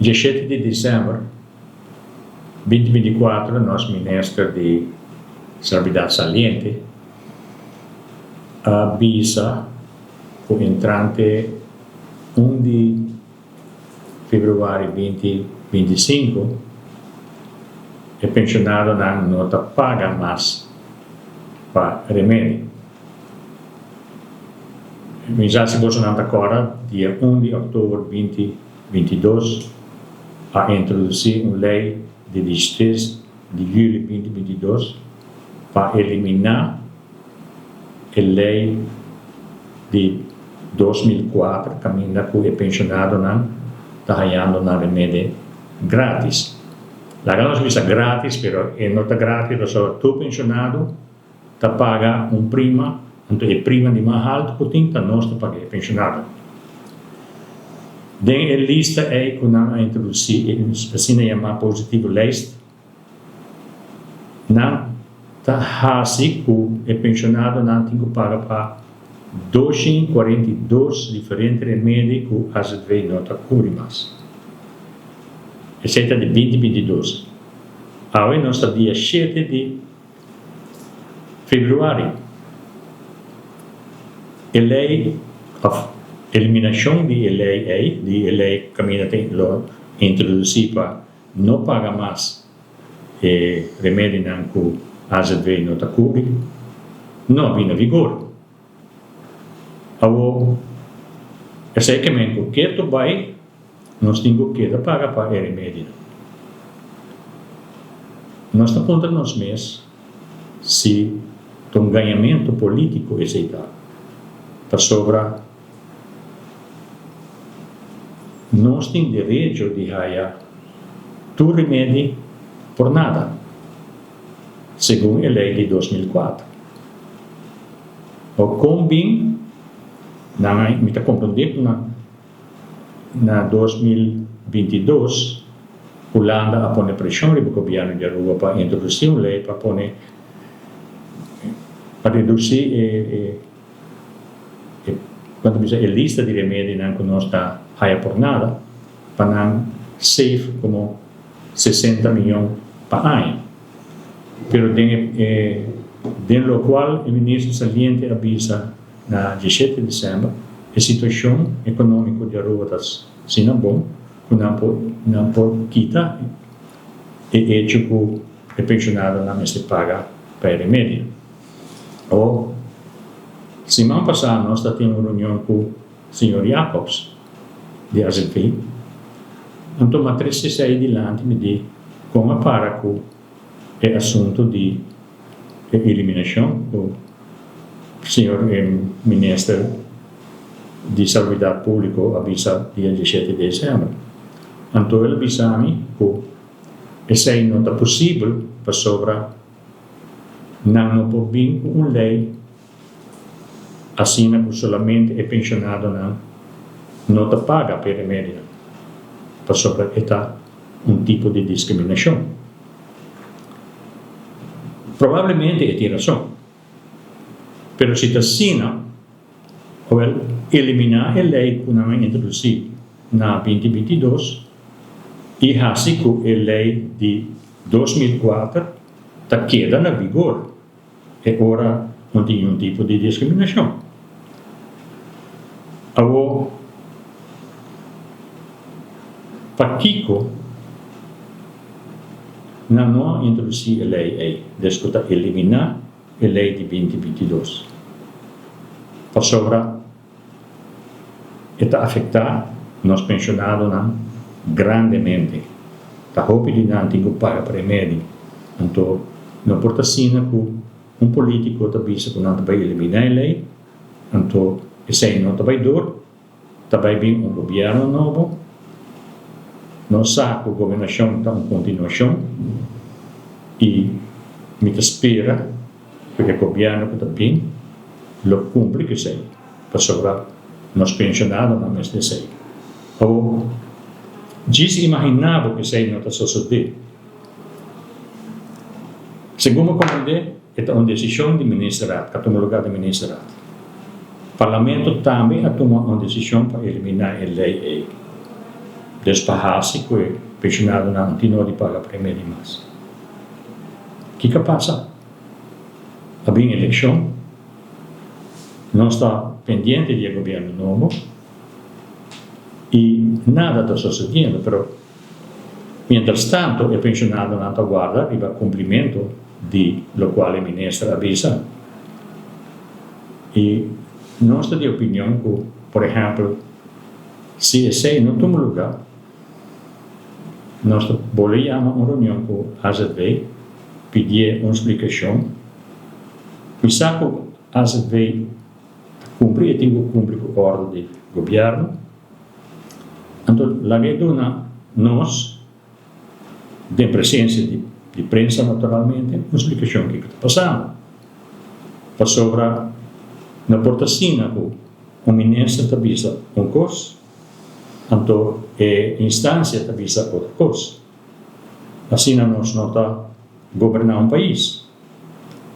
17 de dezembro 2024, nosso ministro de Servidade Saliente avisa o entrante 1 de fevereiro 2025 e pensionado não paga mais para remédio. Já se Bolsonaro agora, dia 1 de outubro 2022, a introduzir uma lei de 16 de julho 2022 para eliminar a lei de 2004, caminha com o pensionado não está ganhando na remédio grátis. La ganamos visa grátis, pero não está grátis, só tu pensionado está paga prima, então é prima de mais alto que tem, está nós está paga pensionado. Den a lista é que não introduzir, assim chamar positivo list, não está assim que o pensionado não tem que pagar para 242 diferentes remédios que a gente não está cobrindo mais. Essa é de 2022. Agora nós estamos dia 7 de fevereiro. A lei, a eliminação de lei caminha tem introduzir para não pagar mais remédio que a gente não está cobrindo, não vem em vigor. Agora, esse é que que tu vai, nós temos que pagar para o remédio. Nós estamos apontando nos meses se tem um ganhamento político esse dá para sobrar. Nós temos direito de ganhar tu remédio por nada, segundo a lei de 2004. O combin me está compreendido na 2022, Holanda a pôr pressão no governo de Aruba para introduzir uma lei para reduzir quando a lista de remédios que nós está por nada, para não save como 60 milhões por ano. Pero dentro do qual o ministro saliente avisa na 17 de dezembro, a situação econômica de Aruba está sendo bom, que não pode quitar e hecho que o pensionado não se paga para remédio. Ou, semana passada, nós tivemos uma reunião com o senhor Jacobs, de AZP, então, a matriz se sai adiante me diz como para com o assunto de eliminação do senhor ministro de Saúde Pública avisa dia 17 de dezembro. Então, ele avisa-me que essa não é possível para sobrar, não pode vir uma lei assim que somente o pensionado não te paga para remédio, para sobrar está tipo de discriminação. Provavelmente tem razão, mas se está assim, eliminar a lei que não é introduzida na 2022 e assim que a lei de 2004 está queda na vigor e agora não tem tipo de discriminação. Agora, para Kiko, não introduzir a lei aí, desculpa, eliminar a lei de 2022. Para sobrar, está afetar nos pensionados grandemente. Está rápido não tem que pagar para remédio. Então, não importa assim que político está dizendo que não vai eliminar a lei, então, esse não vai dar, vai vir governo novo, não sabe que a governação está em continuação e me espera que o governo que está vindo lo cumpre que sei, para sobrar nos pensionados na mês de sei. Ou, diz imaginava que sei não está sucedendo. Segundo comandante, é uma decisão de ministeriado, que toma lugar de ministeriado. O parlamento também toma uma decisão para eliminar a lei. despaharse que o pensionado não tem de pagar primeiro mais. O que passa? Havia eleição, não está pendente do governo novo e nada está sucedendo, mas, mientras tanto, o pensionado não aguarda o cumprimento de lo qual o ministro avisa. E nós temos de opinião que, por exemplo, se esse não toma lugar, nós podemos chamar uma reunião com a AZV, pedir uma explicação, e se a AZV cumprir, tem que cumprir a ordem do governo, então, a lei dona nós, de presença de prensa naturalmente, uma explicação do que está passando. Para sobre na portacina, o ministro está vista uma coisa, então a instância está vista outra coisa. Assim nós não está governando um país.